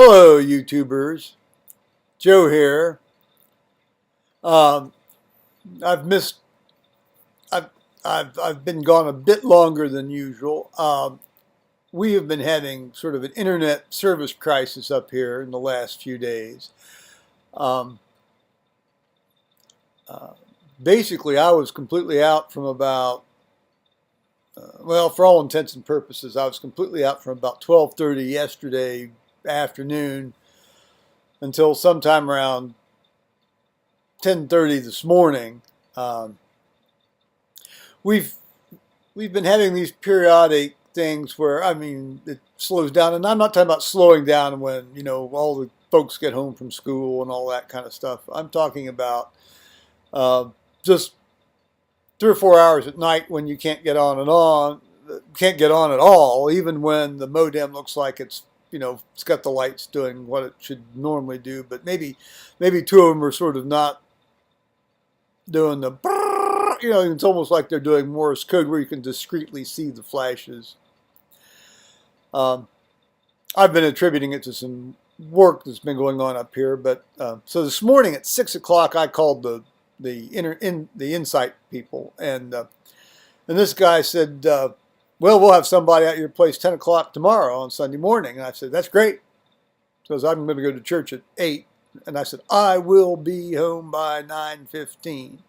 Hello, YouTubers. Joe here. Um, I've missed. I've, I've been gone a bit longer than usual. We have been having sort of an internet service crisis up here in the last few days. Um, uh, Basically, I was completely out from about. Well, for all intents and purposes, I was completely out from about 12:30 yesterday afternoon until sometime around 10:30 this morning. Um, we've we've been having these periodic things where it slows down, and I'm not talking about slowing down when all the folks get home from school and all that kind of stuff. I'm talking about uh, just 3 or 4 hours at night when you can't get on, can't get on at all, even when the modem looks like it's got the lights doing what it should normally do, but maybe two of them are sort of not doing the it's almost like they're doing Morse code where you can discreetly see the flashes. Um, I've been attributing it to some work that's been going on up here, but so this morning at 6 o'clock I called the Insight people, and this guy said, "Well, we'll have somebody at your place 10 o'clock tomorrow on Sunday morning." And I said, "That's great," because I'm going to go to church at 8. And I said, "I will be home by 9:15.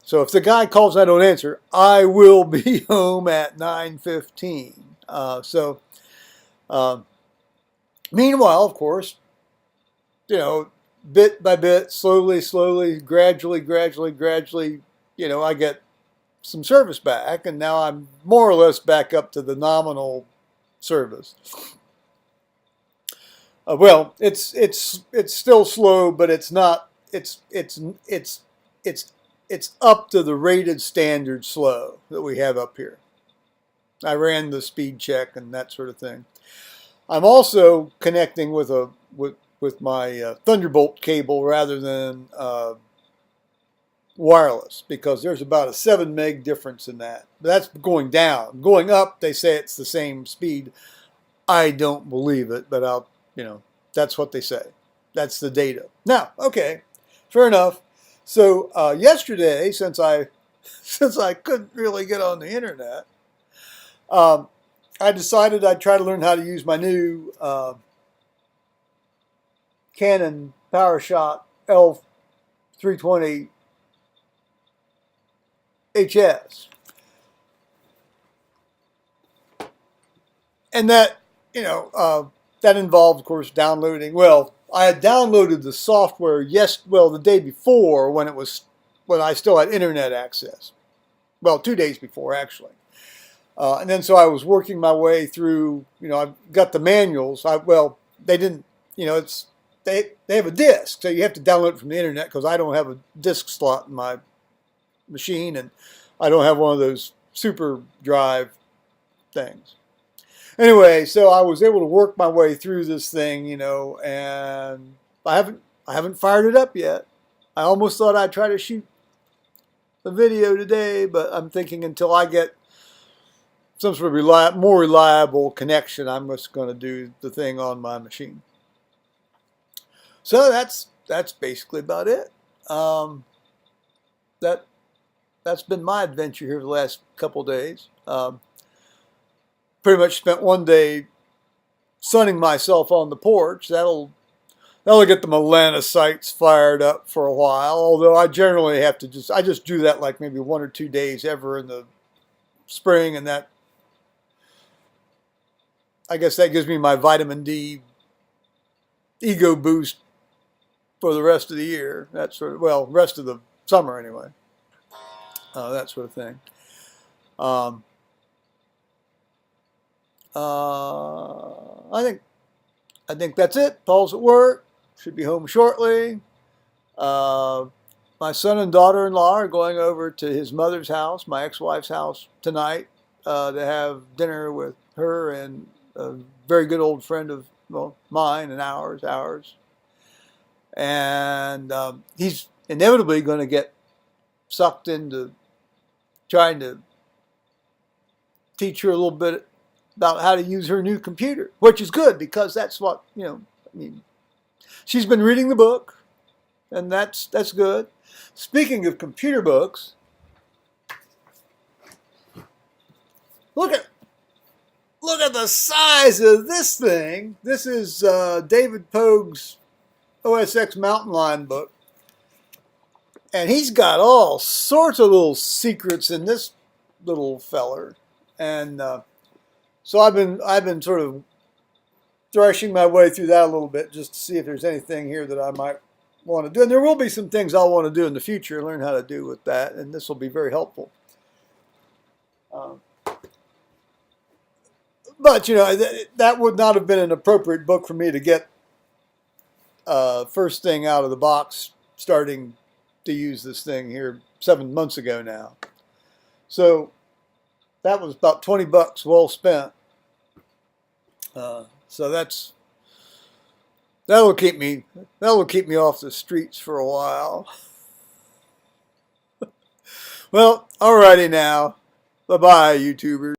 So if the guy calls and I don't answer, I will be home at 9:15. Uh, Meanwhile, of course, bit by bit, slowly, gradually, I get some service back, and now I'm more or less back up to the nominal service. Well, it's still slow, but it's not. It's up to the rated standard slow that we have up here. I ran the speed check and that sort of thing. I'm also connecting with my Thunderbolt cable rather than wireless, because there's about a 7 meg difference in that. That's going down. Going up, they say it's the same speed. I don't believe it, but that's what they say. That's the data. Now, okay, fair enough. So yesterday, since I couldn't really get on the internet, I decided I'd try to learn how to use my new Canon Elph 320 HS, and that that involved, of course, downloading. Well, I had downloaded the software the day before when I still had internet access. Well, 2 days before, actually. And then so I was working my way through, I got the manuals. They didn't, they have a disk, so you have to download it from the internet, because I don't have a disk slot in my machine, and I don't have one of those super drive things. Anyway, so I was able to work my way through this thing, and I haven't fired it up yet. I almost thought I'd try to shoot a video today, but I'm thinking until I get some sort of more reliable connection, I'm just going to do the thing on my machine. So that's basically about it. That's been my adventure here the last couple days. Pretty much spent one day sunning myself on the porch. That'll get the melanocytes fired up for a while. Although I generally have to just do that like maybe 1 or 2 days ever in the spring, and that, I guess, that gives me my vitamin D ego boost for the rest of the year. That sort of, rest of the summer anyway. That sort of thing. I think that's it. Paul's at work. Should be home shortly. My son and daughter-in-law are going over to his mother's house, my ex-wife's house, tonight to have dinner with her and a very good old friend of mine and ours. And he's inevitably going to get sucked into trying to teach her a little bit about how to use her new computer, which is good, because that's what she's been reading the book, and that's good. Speaking of computer books, look at the size of this thing. This is David Pogue's OSX Mountain Lion book, and he's got all sorts of little secrets in this little feller, and so I've been sort of thrashing my way through that a little bit just to see if there's anything here that I might want to do. And there will be some things I'll want to do in the future, learn how to do with that, and this will be very helpful. But, you know, that would not have been an appropriate book for me to get first thing out of the box starting to use this thing here 7 months ago now. So that was about $20 well spent. So that'll keep me off the streets for a while. Well, alrighty now. Bye-bye, YouTubers.